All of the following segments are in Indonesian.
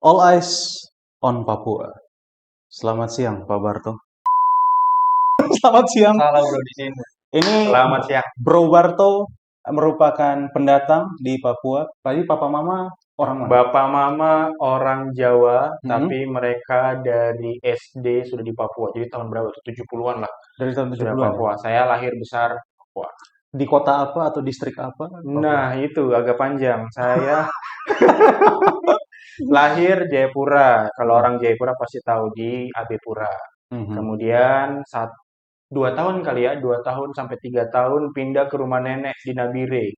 All eyes on Papua. Selamat siang, Pak Barto. Selamat siang. Salah bro di sini. Ini Selamat siang. Bro Barto merupakan pendatang di Papua. Tadi Papa Mama orang mana? Bapak Mama orang Jawa, Hmm. tapi mereka dari SD sudah di Papua. Jadi tahun berapa tuh? 70-an lah Dari tahun sudah 70-an ya? Papua. Saya lahir besar Papua. Di kota apa atau distrik apa? Papua. Nah, itu agak panjang. Saya lahir Jayapura. Kalau orang Jayapura pasti tahu di Abepura. Mhm. Kemudian 2 tahun kali ya, 2 tahun sampai 3 tahun pindah ke rumah nenek di Nabire.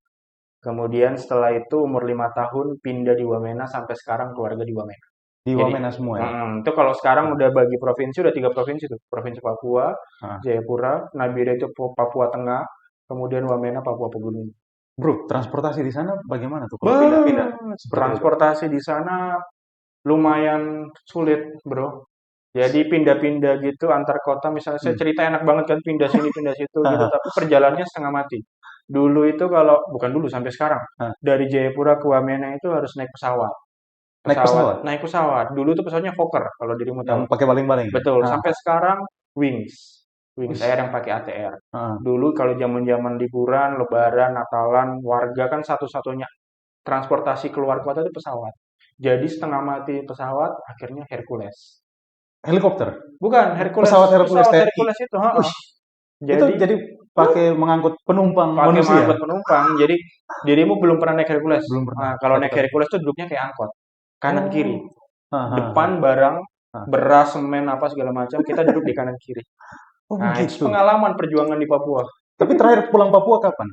Kemudian setelah itu umur 5 tahun pindah di Wamena sampai sekarang keluarga di Wamena. Di Jadi, Wamena semua ya? itu kalau sekarang udah bagi provinsi, udah 3 provinsi tuh. Provinsi Papua, Ah. Jayapura, Nabire itu Papua Tengah, kemudian Wamena Papua Pegunungan. Bro, transportasi di sana bagaimana tuh kalau pindah-pindah? Seperti itu. Transportasi di sana lumayan sulit, bro. Jadi pindah-pindah gitu antar kota, misalnya saya cerita enak banget kan pindah sini pindah situ gitu, tapi perjalanannya setengah mati. Dulu itu kalau bukan dulu sampai sekarang Hah. dari Jayapura ke Wamena itu harus naik pesawat. Naik pesawat? Naik pesawat. Dulu tuh pesawatnya Fokker kalau dirimu Yang tahu. pakai baling-baling ya? Betul. Ah. Sampai sekarang Wings. Wings Wih. Air yang pakai ATR. Ah. Dulu kalau zaman-zaman liburan, Lebaran, Natalan, warga kan satu-satunya transportasi keluar kota itu pesawat. Jadi setengah mati pesawat, akhirnya Hercules. Helikopter? Bukan, Hercules. Pesawat Hercules TNI? Hercules itu, ha-ha. Wih, itu Jadi jadi pakai mengangkut penumpang pakai manusia? mengangkut penumpang. Jadi dirimu belum pernah naik Hercules. Belum pernah. Nah, kalau Tapi naik tahu. Hercules tuh duduknya kayak angkot. Kanan kiri. Ah. Depan barang, Ah. beras, semen, apa segala macam, kita duduk di kanan kiri. Oh Nah, itu begitu. pengalaman perjuangan di Papua. Tapi terakhir pulang Papua kapan?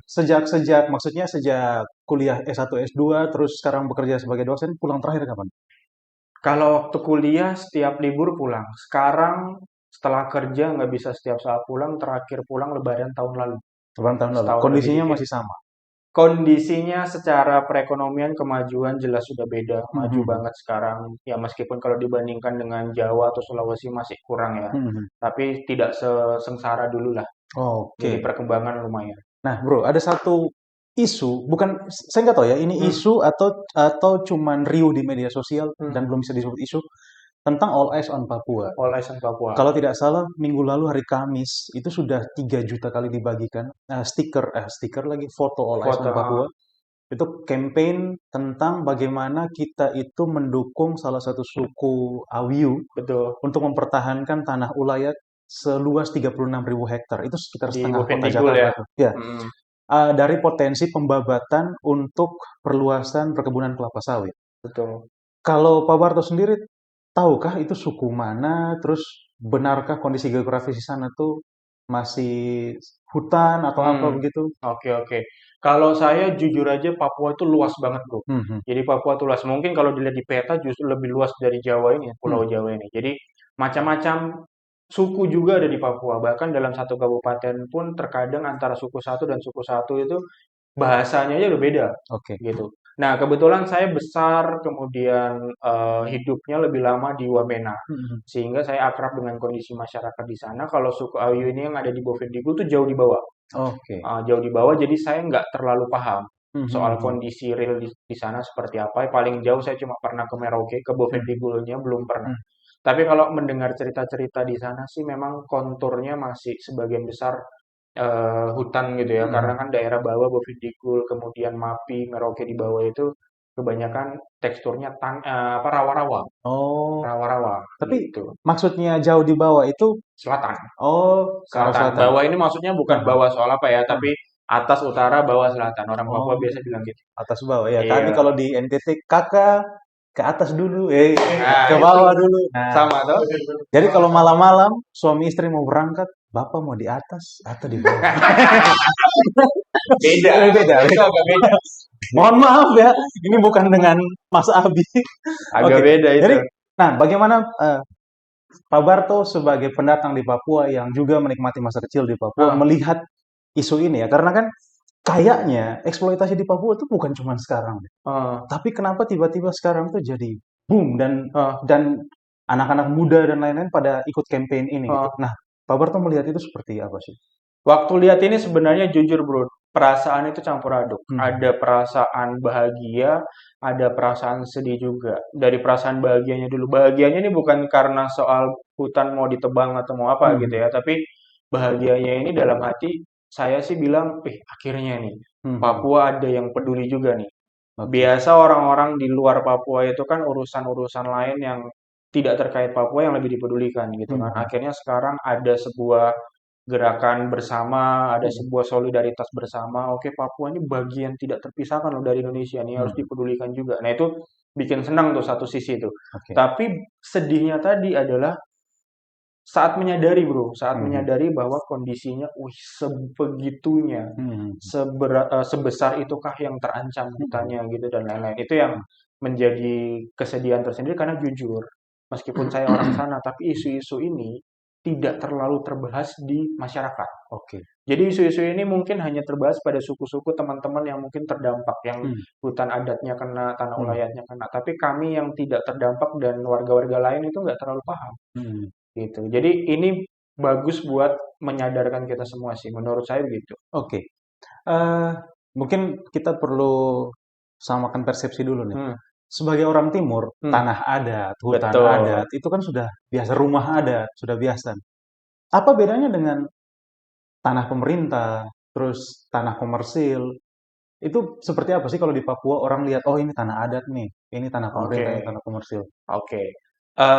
Maksudnya sejak kuliah S1, S2, terus sekarang bekerja sebagai dosen, pulang terakhir kapan? Kalau waktu kuliah setiap libur pulang. Sekarang setelah kerja nggak bisa setiap saat pulang. Terakhir pulang Lebaran tahun lalu. Beberapa tahun lalu. Setahun lebih Kondisinya dikit. masih sama. Kondisinya secara perekonomian kemajuan jelas sudah beda. Maju Mhm. banget sekarang. Ya meskipun kalau dibandingkan dengan Jawa atau Sulawesi masih kurang ya. Mhm. Tapi tidak sesengsara dulu lah. Jadi Oke. perkembangan lumayan. Nah, bro, ada satu isu, bukan, saya nggak tahu ya, ini Hmm. isu atau cuman riuh di media sosial dan Hmm. belum bisa disebut isu tentang All Eyes on Papua. All Eyes on Papua. Kalau tidak salah, minggu lalu hari Kamis itu sudah 3 juta kali dibagikan stiker lagi foto All Eyes on Foto. Papua. Itu campaign tentang bagaimana kita itu mendukung salah satu suku Awiu Betul. untuk mempertahankan tanah ulayat seluas 36.000 hektar. Itu sekitar Di setengah kota Bovendigul Jakarta ya. tuh. Ya, Hmm. dari potensi pembabatan untuk perluasan perkebunan kelapa sawit. Betul. Kalau Pak Barto sendiri, tahukah itu suku mana? Terus benarkah kondisi geografis di sana tuh masih hutan atau apa begitu? Oke, oke. Kalau saya jujur aja Papua itu luas banget, Bro. Mhm. Jadi Papua itu luas. Mungkin kalau dilihat di peta justru lebih luas dari Jawa ini, Pulau Jawa ini. Jadi macam-macam suku juga ada di Papua. Bahkan dalam satu kabupaten pun terkadang antara suku satu dan suku satu itu bahasanya aja udah beda Oke. gitu. Nah, kebetulan saya besar kemudian hidupnya lebih lama di Wamena. Mhm. Sehingga saya akrab dengan kondisi masyarakat di sana. Kalau suku Ayu ini yang ada di Bovendigul itu jauh di bawah. Oke. Jauh di bawah, jadi saya nggak terlalu paham soal Mhm. kondisi real di sana seperti apa. Paling jauh saya cuma pernah ke Merauke, ke Bovendigulnya belum pernah. Mhm. Tapi kalau mendengar cerita-cerita di sana sih memang konturnya masih sebagian besar hutan gitu ya. Karena Mhm. kan daerah bawah Bovendigul, kemudian Mapi, Merauke di bawah itu kebanyakan teksturnya rawa-rawa, Oh, rawa-rawa tapi gitu. maksudnya jauh di bawah itu, Selatan. ke arah Selatan. selatan? Bawah ini maksudnya bukan Aha. bawah soal apa ya, Ah. tapi atas utara, bawah selatan. Orang Papua Oh, biasa bilang gitu. atas bawah. Ya, kami Iya. kalau di NTT, kakak ke atas dulu, Nah, ke itu bawah dulu. Nah, sama tuh. jadi kalau malam-malam suami istri mau berangkat, bapak mau di atas atau di bawah? Beda. Beda, Itu beda. agak beda. Mohon maaf ya, ini bukan dengan Mas Abi. Agak Oke, beda itu. jadi, nah bagaimana Pak Barto sebagai pendatang di Papua yang juga menikmati masa kecil di Papua Ah, melihat isu ini ya, karena kan kayaknya eksploitasi di Papua itu bukan cuma sekarang, ah, tapi kenapa tiba-tiba sekarang tuh jadi boom dan ah, dan anak-anak muda dan lain-lain pada ikut campaign ini gitu. ah. Nah, Pak Barto melihat itu seperti apa sih? Waktu lihat ini sebenarnya jujur bro, perasaan itu campur aduk. Hmm. Ada perasaan bahagia, ada perasaan sedih juga. Dari perasaan bahagianya dulu. Bahagianya ini bukan karena soal hutan mau ditebang atau mau apa gitu Hmm. ya, tapi bahagianya ini dalam hati saya sih bilang, akhirnya nih Hmm. Papua ada yang peduli juga nih. Oke. Biasa orang-orang di luar Papua itu kan urusan-urusan lain yang tidak terkait Papua yang lebih dipedulikan gitu kan. Hmm. Akhirnya sekarang ada sebuah gerakan bersama, ada Hmm. sebuah solidaritas bersama. Oke, Papua ini bagian tidak terpisahkan loh dari Indonesia nih, harus Hmm. dipedulikan juga. Nah, itu bikin senang tuh satu sisi tuh. Oke. Tapi sedihnya tadi adalah saat menyadari, Bro, saat Hmm. menyadari bahwa kondisinya, sebegitunya, Hmm. sebesar itukah yang terancam Hmm. hutannya gitu dan lain-lain. Itu yang menjadi kesedihan tersendiri karena jujur, meskipun saya orang sana, tapi isu-isu ini tidak terlalu terbahas di masyarakat. Oke. Jadi isu-isu ini mungkin hanya terbahas pada suku-suku teman-teman yang mungkin terdampak, yang Hmm. hutan adatnya kena, tanah Hmm. ulayatnya kena. Tapi kami yang tidak terdampak dan warga-warga lain itu nggak terlalu paham. Hmm. Gitu. Jadi ini bagus buat menyadarkan kita semua sih, menurut saya begitu. Oke. Eh, Mungkin kita perlu samakan persepsi dulu nih. Hmm, Sebagai orang timur, hmm, tanah adat, hutan betul. adat, itu kan sudah biasa, rumah adat, sudah biasa. Apa bedanya dengan tanah pemerintah, terus tanah komersil? Itu seperti apa sih kalau di Papua orang lihat, oh ini tanah adat nih, ini tanah pemerintah, ini Oke, tanah komersil. oke.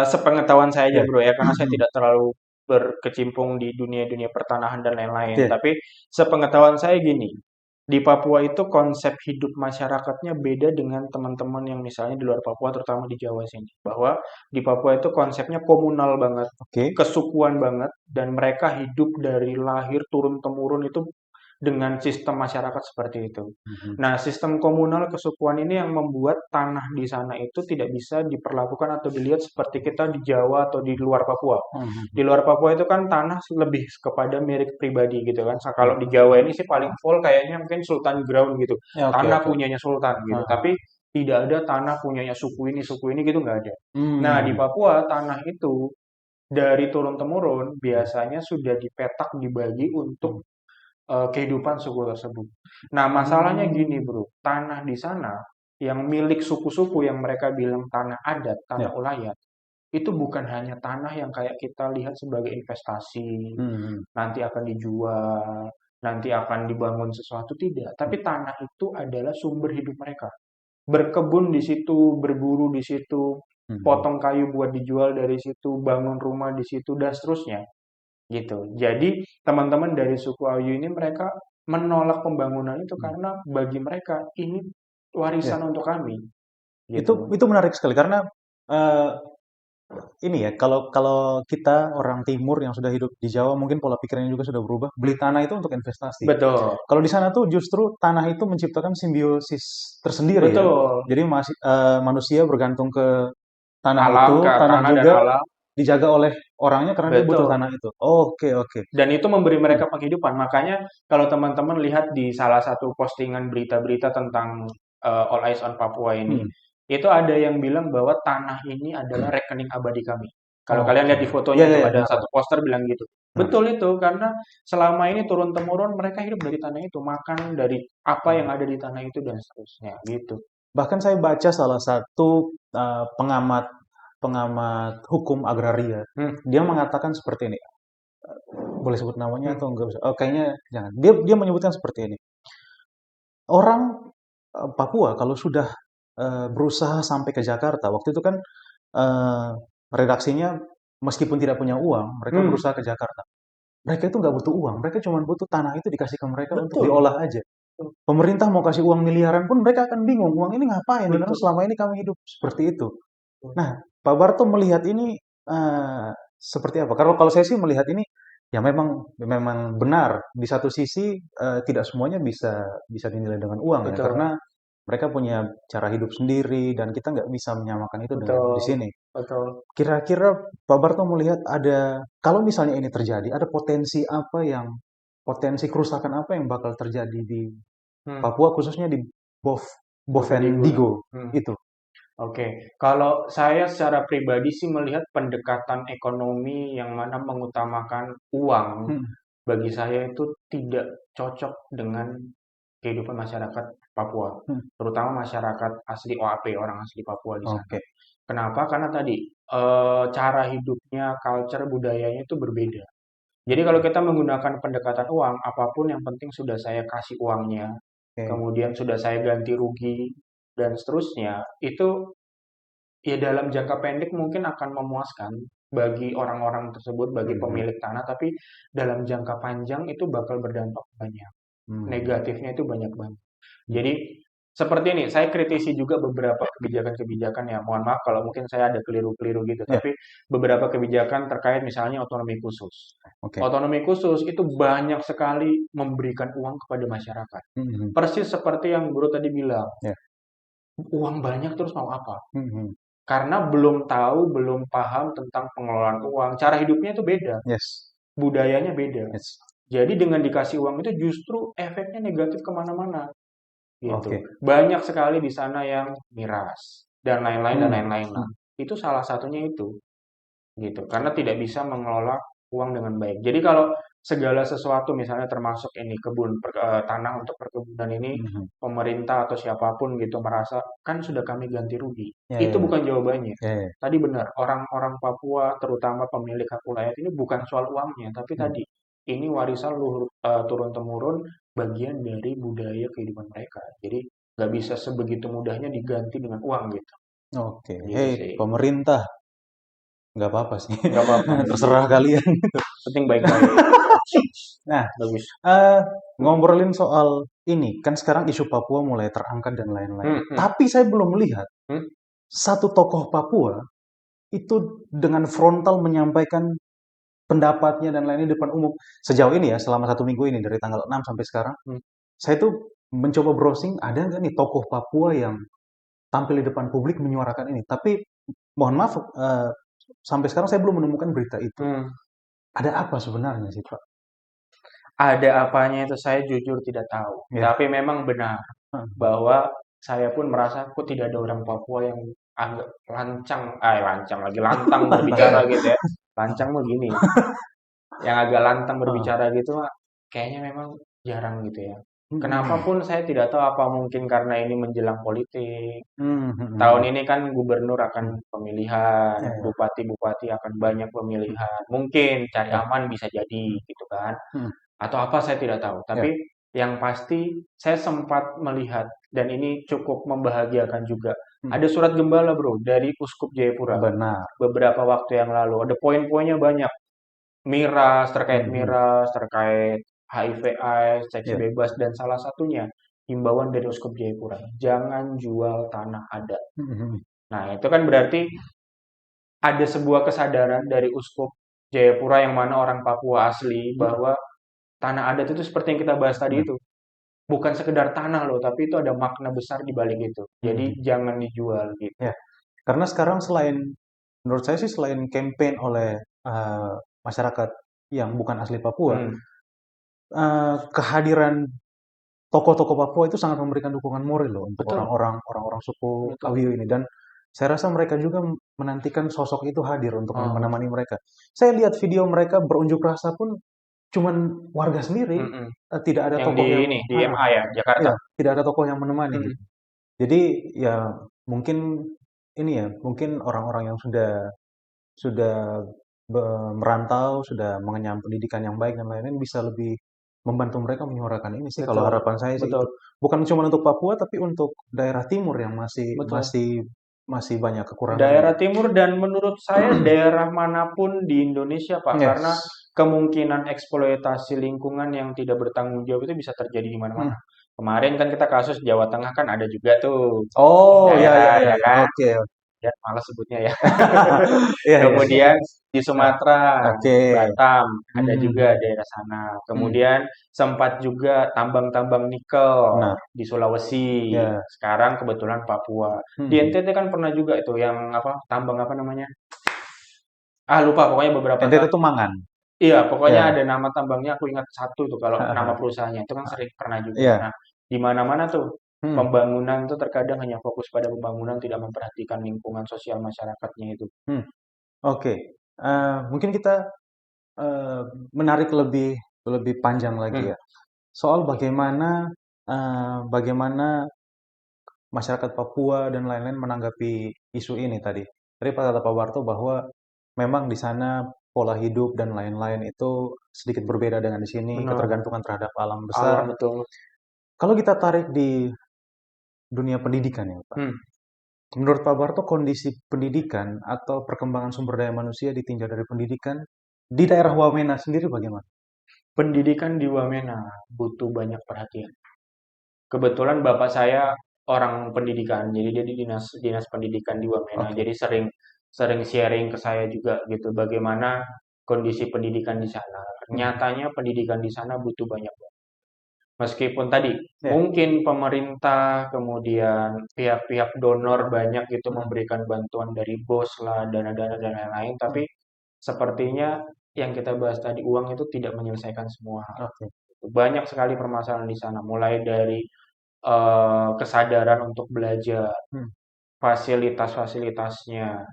Sepengetahuan saya aja Ya. bro ya, karena saya tidak terlalu berkecimpung di dunia-dunia pertanahan dan lain-lain. Ya. Tapi sepengetahuan saya gini, di Papua itu konsep hidup masyarakatnya beda dengan teman-teman yang misalnya di luar Papua, terutama di Jawa sini. Bahwa di Papua itu konsepnya komunal banget, Oke. kesukuan banget, dan mereka hidup dari lahir turun-temurun itu dengan sistem masyarakat seperti itu. Mhm. Nah, sistem komunal kesukuan ini yang membuat tanah di sana itu tidak bisa diperlakukan atau dilihat seperti kita di Jawa atau di luar Papua. Mhm. Di luar Papua itu kan tanah lebih kepada milik pribadi gitu kan. Ya. Kalau di Jawa ini sih paling full kayaknya mungkin Sultan Ground gitu. Ya, oke, Tanah oke. punyanya Sultan gitu. Aha. Tapi tidak ada tanah punyanya suku ini gitu nggak ada. Nah, di Hmm. Papua tanah itu dari turun-temurun biasanya sudah dipetak dibagi untuk kehidupan suku tersebut. Nah, masalahnya gini, Hmm. Bro. Tanah di sana yang milik suku-suku yang mereka bilang tanah adat, Ya. tanah ulayat, itu bukan hanya tanah yang kayak kita lihat sebagai investasi, Hmm. nanti akan dijual, nanti akan dibangun sesuatu, tidak. Hmm. Tapi tanah itu adalah sumber hidup mereka. Berkebun di situ, berburu di situ, Hmm. potong kayu buat dijual dari situ, bangun rumah di situ, dan seterusnya gitu. Jadi teman-teman dari suku Ayu ini mereka menolak pembangunan itu Hmm. karena bagi mereka ini Ya. warisan untuk kami Itu gitu. itu menarik sekali karena eh, ini ya, kalau kalau kita orang timur yang sudah hidup di Jawa mungkin pola pikirnya juga sudah berubah. Beli Hmm, tanah itu untuk investasi. betul. Kalau di sana tuh justru tanah itu menciptakan simbiosis tersendiri ya. Betul. Jadi masih manusia bergantung ke tanah Alam itu, ke tanah tanah dan juga alam. dijaga oleh orangnya karena dia butuh Betul. tanah itu. Oke, oke. Dan itu memberi Hmm. mereka penghidupan. Makanya kalau teman-teman lihat di salah satu postingan berita-berita tentang All Eyes on Papua ini, Hmm. itu ada yang bilang bahwa tanah ini adalah rekening abadi kami. Kalau kalian Oke. lihat di Ya, fotonya ya, itu ya, ada benar, satu benar. poster bilang gitu. Benar. Betul itu karena selama ini turun-temurun mereka hidup dari tanah itu, makan dari apa yang ada di tanah itu dan seterusnya gitu. Bahkan saya baca salah satu pengamat pengamat hukum agraria, Hmm, dia mengatakan seperti ini. Boleh sebut namanya hmm, atau enggak bisa? Oh, kayaknya jangan. Dia menyebutkan seperti ini. Orang Papua kalau sudah berusaha sampai ke Jakarta, waktu itu kan eh, redaksinya meskipun tidak punya uang, mereka hmm, berusaha ke Jakarta. Mereka itu nggak butuh uang, mereka cuma butuh tanah itu dikasih ke mereka untuk betul, diolah aja. Pemerintah mau kasih uang miliaran pun mereka akan bingung, uang ini ngapain? Karena betul, selama ini kami hidup seperti itu. betul. Nah, Pak Barto melihat ini seperti apa? Kalau kalau saya sih melihat ini ya memang memang benar. Di satu sisi tidak semuanya bisa bisa dinilai dengan uang ya, Betul, karena mereka punya cara hidup sendiri dan kita nggak bisa menyamakan itu dengan di betul, sini. betul. Kira-kira Pak Barto melihat ada kalau misalnya ini terjadi, ada potensi apa yang potensi kerusakan apa yang bakal terjadi di Hmm, Papua khususnya di Bof Bovendigul. Bovendigul Hmm. itu. Oke, kalau saya secara pribadi sih melihat pendekatan ekonomi yang mana mengutamakan uang Hmm. bagi saya itu tidak cocok dengan kehidupan masyarakat Papua, Hmm, terutama masyarakat asli OAP, orang asli Papua di sana. oke. Kenapa? Karena tadi cara hidupnya, culture, budayanya itu berbeda. Jadi kalau Oke. kita menggunakan pendekatan uang, apapun yang penting sudah saya kasih uangnya, Oke. kemudian sudah saya ganti rugi, dan seterusnya, itu ya dalam jangka pendek mungkin akan memuaskan bagi orang-orang tersebut, bagi Mhm. pemilik tanah, tapi dalam jangka panjang itu bakal berdampak banyak. Hmm. Negatifnya itu banyak banget. Hmm. Jadi seperti ini, saya kritisi juga beberapa kebijakan-kebijakan ya. Mohon maaf kalau mungkin saya ada keliru-keliru gitu, Ya, tapi beberapa kebijakan terkait misalnya otonomi khusus. oke. Otonomi khusus itu banyak sekali memberikan uang kepada masyarakat. Mhm. Persis seperti yang Bro tadi bilang, Ya. uang banyak terus mau apa? Mhm. Karena belum tahu, belum paham tentang pengelolaan uang. Cara hidupnya itu beda, Yes. budayanya beda. Yes. Jadi dengan dikasih uang itu justru efeknya negatif kemana-mana. Gitu. Oke. Banyak sekali di sana yang miras dan lain-lain dan Hmm. lain-lain lah. Hmm. Itu salah satunya itu, gitu. Karena tidak bisa mengelola uang dengan baik. Jadi kalau segala sesuatu misalnya termasuk ini tanah untuk perkebunan ini Mhm. pemerintah atau siapapun gitu merasa kan sudah kami ganti rugi. Ya, Itu ya, bukan jawabannya. ya, ya. Tadi benar, orang-orang Papua terutama pemilik hak wilayah ini bukan soal uangnya, tapi Hmm. tadi ini warisan luhur turun temurun bagian dari budaya kehidupan mereka. Jadi nggak bisa sebegitu mudahnya diganti dengan uang gitu. Oke. Gitu Hey, sih. pemerintah, nggak apa-apa sih. Nggak apa-apa. Terserah kalian. Penting baik-baik. Nah, Bagus. eh, ngobrolin soal ini, kan sekarang isu Papua mulai terangkat dan lain-lain. Hmm, hmm, Tapi saya belum melihat hmm. satu tokoh Papua itu dengan frontal menyampaikan pendapatnya dan lainnya di depan umum. Sejauh ini ya, selama 1 minggu ini, dari tanggal 6 sampai sekarang, Hmm. saya tuh mencoba browsing, ada nggak nih tokoh Papua yang tampil di depan publik menyuarakan ini. Tapi mohon maaf, sampai sekarang saya belum menemukan berita itu. Hmm. Ada apa sebenarnya sih, Pak? Ada apanya itu saya jujur tidak tahu. Ya. Tapi memang benar bahwa saya pun merasa kok tidak ada orang Papua yang agak lancang lagi lantang berbicara gitu ya. Lancang mah gini, yang agak lantang Heeh. berbicara gitu mah kayaknya memang jarang gitu ya. Kenapa Mhm. pun saya tidak tahu apa mungkin karena ini menjelang politik. Mhm, Tahun mhm. ini kan gubernur akan Mhm. pemilihan, Ya, ya. bupati-bupati akan banyak Mhm. pemilihan. Mungkin cari Ya. aman bisa jadi Mhm. gitu kan. Mhm. Atau apa saya tidak tahu. Ya. Tapi yang pasti saya sempat melihat dan ini cukup membahagiakan juga. Mhm. Ada surat gembala bro dari Uskup Jayapura Benar. beberapa waktu yang lalu. Ada poin-poinnya banyak. Mhm. Miras, terkait HIV/AIDS, seks Ya. bebas dan salah satunya himbauan dari Uskup Jayapura. Jangan jual tanah adat. Mhm. Nah, itu kan berarti ada sebuah kesadaran dari Uskup Jayapura yang mana orang Papua asli Mhm. bahwa tanah adat itu seperti yang kita bahas tadi Benar. itu. Bukan sekedar tanah loh, tapi itu ada makna besar di balik itu. Jadi Mhm. jangan dijual gitu. Ya. Karena sekarang menurut saya sih selain campaign oleh masyarakat yang bukan asli Papua, Hmm, kehadiran tokoh-tokoh Papua itu sangat memberikan dukungan moral loh untuk betul, orang-orang suku betul. Awiyu ini, dan saya rasa mereka juga menantikan sosok itu hadir untuk Oh, betul. menemani mereka. Saya lihat video mereka berunjuk rasa pun cuman warga sendiri, Mm-mm. tidak ada Yang di tokoh yang ini di MA ya, Jakarta. iya, tidak ada tokoh yang menemani Mm-mm. gitu. Jadi ya mungkin ini ya, mungkin orang-orang yang sudah merantau, sudah mengenyam pendidikan yang baik dan lain-lain bisa lebih membantu mereka menyuarakan ini sih, kalau Betul, harapan saya sih itu. betul, Bukan cuma untuk Papua tapi untuk daerah timur yang masih betul. masih masih banyak kekurangannya. Daerah timur dan menurut saya daerah manapun di Indonesia, Pak, karena Yes. kemungkinan eksploitasi lingkungan yang tidak bertanggung jawab itu bisa terjadi di Hmm. mana-mana. Kemarin kan kita kasus Jawa Tengah kan ada juga tuh Oh, ya, ya, daerah ya, ya ya. kan, Oke. ya malas sebutnya ya. Iya, iya. Kemudian di Nah, Sumatera, oke. Batam, ada juga Hmm. daerah sana. Hmm. Kemudian sempat juga tambang-tambang nikel Benar. di Sulawesi. Ya. Sekarang kebetulan Papua. Di Hmm. NTT kan pernah juga itu yang apa tambang apa namanya? Ah lupa pokoknya beberapa NTT itu Mangan. iya pokoknya Ya. ada nama tambangnya aku ingat satu tuh kalau nama perusahaannya itu kan sering pernah juga. Iya. Nah di mana-mana tuh Hmm. pembangunan itu terkadang hanya fokus pada pembangunan tidak memperhatikan lingkungan sosial masyarakatnya itu. Hmm. Oke. Mungkin kita eh, menarik lebih lebih panjang lagi Hmm, ya. Soal bagaimana masyarakat Papua dan lain-lain menanggapi isu ini tadi. Tadi kata Pak Barto bahwa memang di sana pola hidup dan lain-lain itu sedikit berbeda dengan di sini, benar. ketergantungan terhadap alam besar. Alam betul. Kalau kita tarik di dunia pendidikan ya, Pak. Hmm. Menurut Pak Barto, kondisi pendidikan atau perkembangan sumber daya manusia ditinjau dari pendidikan di daerah Wamena sendiri bagaimana? Pendidikan di Wamena butuh banyak perhatian. Kebetulan bapak saya orang pendidikan, jadi dia di dinas dinas pendidikan di Wamena. Oke. Jadi sering sering sharing ke saya juga gitu, bagaimana kondisi pendidikan di sana. Hmm. Nyatanya pendidikan di sana butuh banyak. Meskipun tadi Ya. mungkin pemerintah, kemudian pihak-pihak donor banyak itu Hmm. memberikan bantuan dari BOS lah, dana-dana dan lain-lain, Hmm. tapi sepertinya yang kita bahas tadi uang itu tidak menyelesaikan semua hal. Oke. Banyak sekali permasalahan di sana, mulai dari kesadaran untuk belajar, Hmm. fasilitas-fasilitasnya,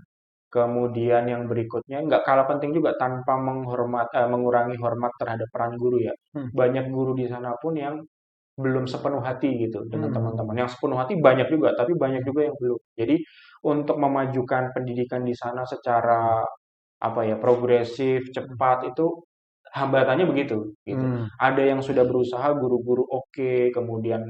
kemudian yang berikutnya nggak kalah penting juga tanpa mengurangi hormat terhadap peran guru ya. Hmm. Banyak guru di sana pun yang belum sepenuh hati gitu dengan teman-teman. Hmm. Yang sepenuh hati banyak juga, tapi banyak Hmm. juga yang belum. Jadi untuk memajukan pendidikan di sana secara apa ya progresif, Hmm. cepat itu hambatannya begitu gitu. Hmm. Ada yang sudah berusaha guru-guru oke, kemudian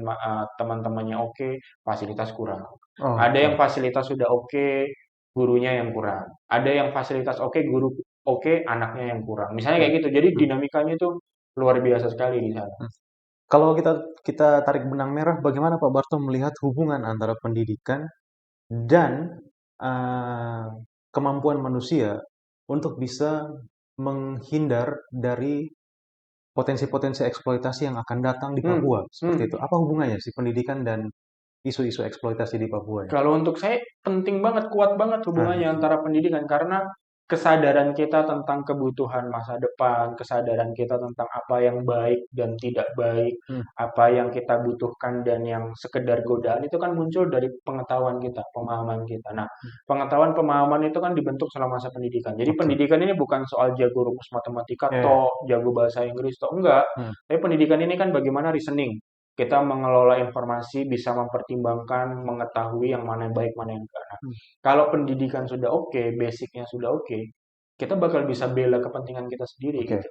teman-temannya oke, fasilitas kurang. Ada yang Oke. fasilitas sudah oke, gurunya yang kurang. Ada yang fasilitas oke, guru oke, anaknya yang kurang. Misalnya Hmm. kayak gitu. Jadi Hmm. dinamikanya itu luar biasa sekali di sana. Hmm. Kalau kita kita tarik benang merah, bagaimana Pak Barto melihat hubungan antara pendidikan dan eh, kemampuan manusia untuk bisa menghindar dari potensi-potensi eksploitasi yang akan datang di Hmm, Papua, seperti itu. hmm. Apa hubungannya sih pendidikan dan isu-isu eksploitasi di Papua ya? Kalau untuk saya penting banget, kuat banget Nah, hubungannya antara pendidikan karena kesadaran kita tentang kebutuhan masa depan, kesadaran kita tentang apa yang baik dan tidak baik, hmm, apa yang kita butuhkan dan yang sekedar godaan itu kan muncul dari pengetahuan kita, pemahaman kita. Nah, pengetahuan pemahaman itu kan dibentuk selama masa pendidikan. Jadi oke. pendidikan ini bukan soal jago rumus matematika Ya, ya. toh, jago bahasa Inggris toh, enggak. Hmm, Tapi pendidikan ini kan bagaimana reasoning, kita mengelola informasi, bisa mempertimbangkan, mengetahui yang mana yang baik, mana yang enggak. Nah, hmm, kalau pendidikan sudah oke, basicnya sudah oke, kita bakal bisa bela kepentingan kita sendiri oke. gitu.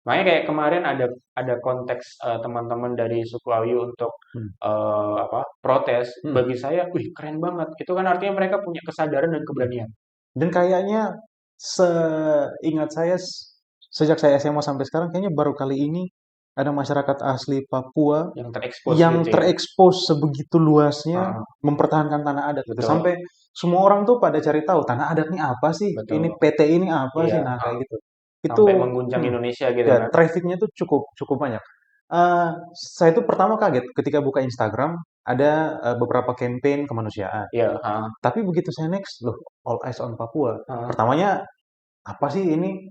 Makanya kayak kemarin ada konteks teman-teman dari suku Ayu untuk Hmm, apa protes. hmm, Bagi saya, wih keren banget. Itu kan artinya mereka punya kesadaran dan hmm. keberanian Dan kayaknya seingat saya sejak saya SMA sampai sekarang kayaknya baru kali ini ada masyarakat asli Papua yang terekspos yang gitu ya. terekspos sebegitu luasnya Ah, mempertahankan tanah adat gitu. betul, Sampai semua orang tuh pada cari tahu tanah adat ini apa sih? Ini betul. PT ini apa sih? Iya, Nah, kayak gitu. Itu sampai mengguncang hmm, Indonesia gitu ya kan. trafficnya tuh cukup cukup banyak. Saya tuh pertama kaget ketika buka Instagram ada beberapa campaign kemanusiaan. Iya, Tapi begitu saya next, loh, All Eyes on Papua. ah. Pertamanya apa sih ini?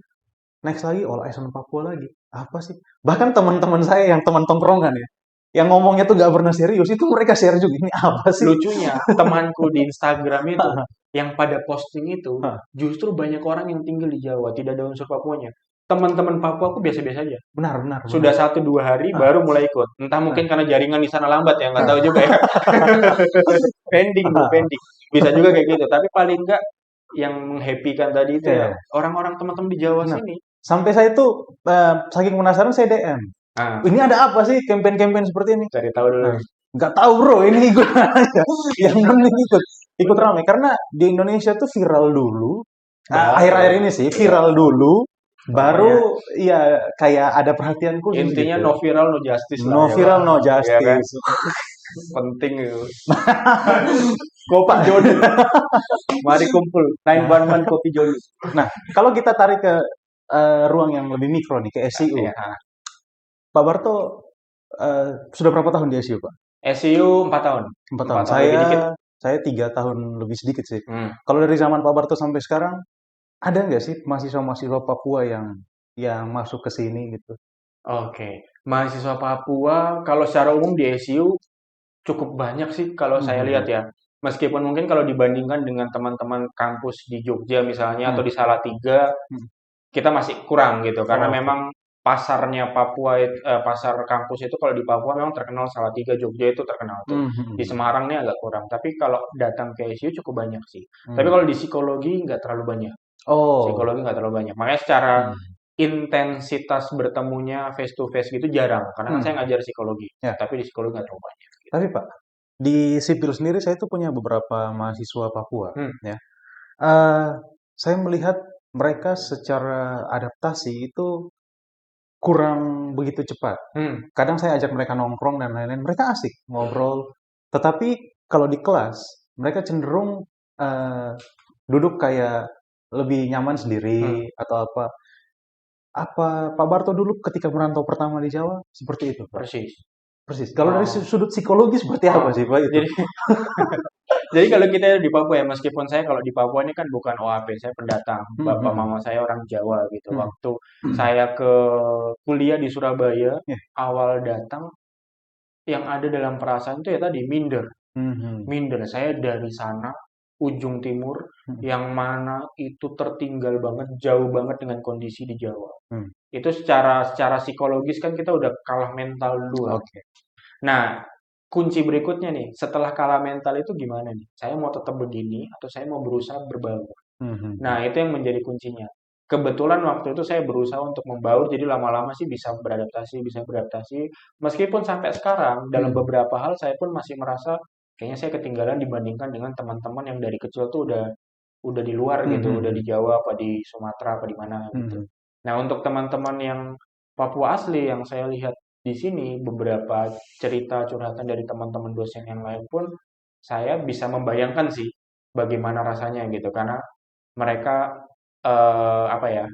Next lagi All Eyes on Papua lagi. Apa sih? Bahkan teman-teman saya yang teman tongkrongan ya, yang ngomongnya tuh gak pernah serius, itu mereka share juga. Ini apa sih? Lucunya, temanku di Instagram itu, yang pada posting itu, justru banyak orang yang tinggal di Jawa, tidak ada unsur Papuanya. Teman-teman Papua aku biasa-biasa aja. Benar, benar, benar. Sudah 1 2 hari Nah, baru mulai ikut. Entah nah, mungkin karena jaringan di sana lambat ya, nggak tahu juga ya. Pending tuh, nah, pending. Bisa juga kayak gitu. Tapi paling nggak yang menghappykan tadi itu ya ya, orang-orang teman-teman di Jawa benar. sini. Sampai saya tuh saking penasaran saya DM. Nah, Ini ada apa sih campaign-campaign seperti ini? cari tahu dulu. Nah, nggak tahu bro, ini ikut aja. Yang penting ikut Bener. ramai karena di Indonesia tuh viral dulu. Baru Akhir-akhir ini sih ya, viral dulu, makanya baru ya kayak ada perhatian khusus intinya gitu. no viral no justice lah No ya Pak. viral, no Ya kan? justice. Penting itu. Kopi Jolu. Mari kumpul. 911 Kopi Jolu. Nah, kalau kita tarik ke ruang yang lebih mikro nih, ke SIU. Ya. Pak Barto sudah berapa tahun di SIU, Pak? SEU 4 tahun. 4 tahun. 4 tahun lebih dikit. Saya 3 tahun lebih sedikit sih. Hmm. Kalau dari zaman Pak Barto sampai sekarang, ada nggak sih mahasiswa-mahasiswa Papua yang masuk ke sini gitu? Oke. Mahasiswa Papua kalau secara umum di SEU cukup banyak sih kalau saya lihat Mhm. ya. Meskipun mungkin kalau dibandingkan dengan teman-teman kampus di Jogja misalnya atau Hmm. di Salatiga, Hmm. kita masih kurang gitu karena Oh, oke. memang pasarnya Papua, pasar kampus itu kalau di Papua memang terkenal Salatiga, Jogja itu terkenal tuh. Hmm, Di hmm, Semarang nih agak kurang. Tapi kalau datang ke SU cukup banyak sih. Tapi hmm. kalau di psikologi nggak terlalu banyak. Oh, Psikologi nggak terlalu banyak. Makanya secara hmm, intensitas bertemunya face to face gitu jarang. Karena kan saya hmm. ngajar psikologi. Ya, Tapi di psikologi nggak terlalu banyak. tapi Pak, di sipil sendiri saya tuh punya beberapa mahasiswa Papua, Hmm, ya. Eh, saya melihat mereka secara adaptasi itu kurang begitu cepat. hmm, Kadang saya ajak mereka nongkrong dan lain-lain, mereka asik ngobrol. Tetapi kalau di kelas, mereka cenderung eh, duduk kayak lebih nyaman hmm, sendiri atau apa. Apa Pak Barto dulu ketika merantau pertama di Jawa seperti itu, Pak? persis. Persis. Kalau dari Oh, sudut psikologi seperti apa oh. sih, Pak itu? Jadi Jadi kalau kita di Papua ya, meskipun saya kalau di Papua ini kan bukan OAP, saya pendatang. Hmm, Bapak hmm, mama saya orang Jawa gitu. hmm. Waktu saya ke kuliah di Surabaya, Ya. awal datang, yang ada dalam perasaan itu ya tadi minder. Hmm, hmm, Minder. Saya dari sana, ujung timur, hmm, yang mana itu tertinggal banget, jauh banget dengan kondisi di Jawa. hmm. Itu secara psikologis kan kita udah kalah mental duluan. Oke. Nah, kunci berikutnya nih, setelah kalah mental itu gimana nih? Saya mau tetap begini atau saya mau berusaha berbaur? Hmm, hmm, hmm. Nah, itu yang menjadi kuncinya. Kebetulan waktu itu saya berusaha untuk membaur, jadi lama-lama sih bisa beradaptasi. Meskipun sampai sekarang, dalam Hmm, beberapa hal saya pun masih merasa kayaknya saya ketinggalan dibandingkan dengan teman-teman yang dari kecil tuh udah di luar hmm, gitu, hmm, udah hmm, di Jawa apa di Sumatera apa di mana hmm, gitu. hmm. Nah, untuk teman-teman yang Papua asli yang saya lihat di sini, beberapa cerita curhatan dari teman-teman dosen yang lain pun saya bisa membayangkan sih bagaimana rasanya gitu, karena mereka apa ya,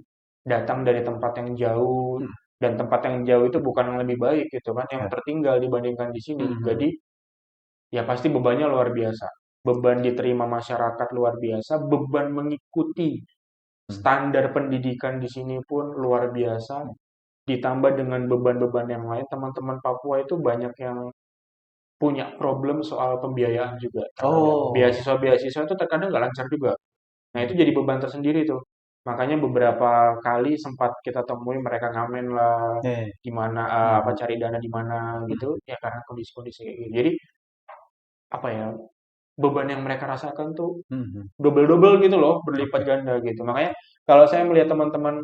datang dari tempat yang jauh Hmm, dan tempat yang jauh itu bukan yang lebih baik gitu kan, yang ya. tertinggal dibandingkan di sini. Hmm, hmm, Jadi ya pasti bebannya luar biasa. Beban diterima masyarakat luar biasa, beban mengikuti hmm. standar pendidikan di sini pun luar biasa. Ditambah dengan beban-beban yang lain, teman-teman Papua itu banyak yang punya problem soal pembiayaan juga terkadang. Oh. Beasiswa-beasiswa itu terkadang nggak lancar juga. Nah, Hmm, itu jadi beban tersendiri tuh. Makanya beberapa kali sempat kita temui mereka ngamen lah, ya, ya. gimana Hmm, apa hmm, cari dana di mana gitu, hmm, ya karena kondisi-kondisi kayak gitu. Jadi apa ya, beban yang mereka rasakan tuh hmm, hmm. double-double gitu loh, berlipat Oke. ganda gitu. Makanya kalau saya melihat teman-teman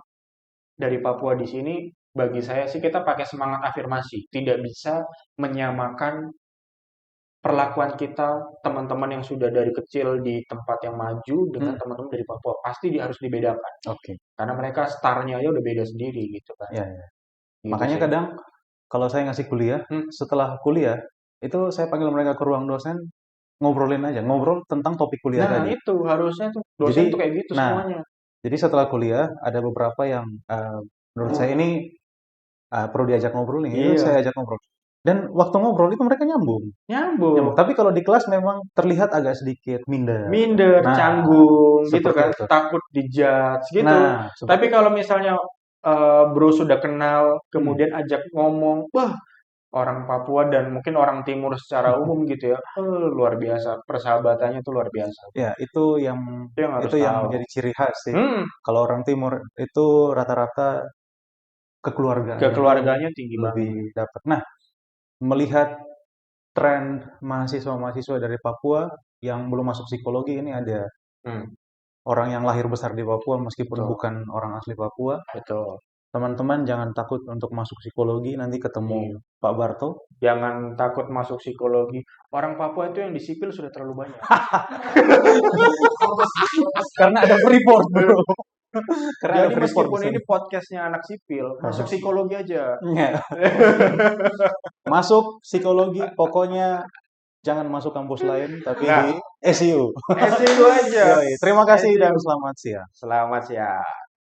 dari Papua di sini, bagi saya sih kita pakai semangat afirmasi, tidak bisa menyamakan perlakuan kita teman-teman yang sudah dari kecil di tempat yang maju dengan Hmm, teman-teman dari Papua. Pasti harus dibedakan. oke. Karena mereka startnya aja udah beda sendiri gitu kan. Ya, ya. Gitu Makanya sih. kadang kalau saya ngasih kuliah, Hmm. setelah kuliah, itu saya panggil mereka ke ruang dosen, ngobrolin aja, ngobrol tentang topik kuliah Nah, tadi. itu harusnya tuh dosen Jadi, tuh kayak gitu nah, semuanya. jadi setelah kuliah ada beberapa yang menurut saya ini perlu diajak ngobrol nih, itu saya Iya, ajak ngobrol. Dan waktu ngobrol itu mereka nyambung, nyambung. nyambung. Tapi kalau di kelas memang terlihat agak sedikit minder. Minder, Nah, canggung gitu seperti kan, itu. takut dijudge gitu. Nah, Tapi seperti itu. kalau misalnya bro sudah kenal, Hmm. kemudian ajak ngomong, wah orang Papua dan mungkin orang Timur secara umum gitu ya, luar biasa, persahabatannya tuh luar biasa. Ya, Itu yang harus itu yang tahu. menjadi ciri khas sih. Hmm, Kalau orang Timur itu rata-rata kekeluargaannya itu kekeluarganya tinggi lebih banget. dapat. Nah, melihat tren mahasiswa-mahasiswa dari Papua yang belum masuk psikologi ini ada Hmm, orang yang lahir besar di Papua meskipun betul, bukan orang asli Papua. betul. Teman-teman jangan takut untuk masuk psikologi, nanti ketemu Iya. Pak Barto. Jangan takut masuk psikologi. Orang Papua itu yang di sipil sudah terlalu banyak. Karena ada Freeport, bro. Karena ada Jadi Freeport di meskipun ini sana. podcastnya anak sipil, masuk psikologi aja. Ya. Masuk psikologi, pokoknya jangan masuk kampus lain, tapi di Nah, SIU. SEO aja. Yoi, terima kasih dan SEO. selamat siang. Selamat siang.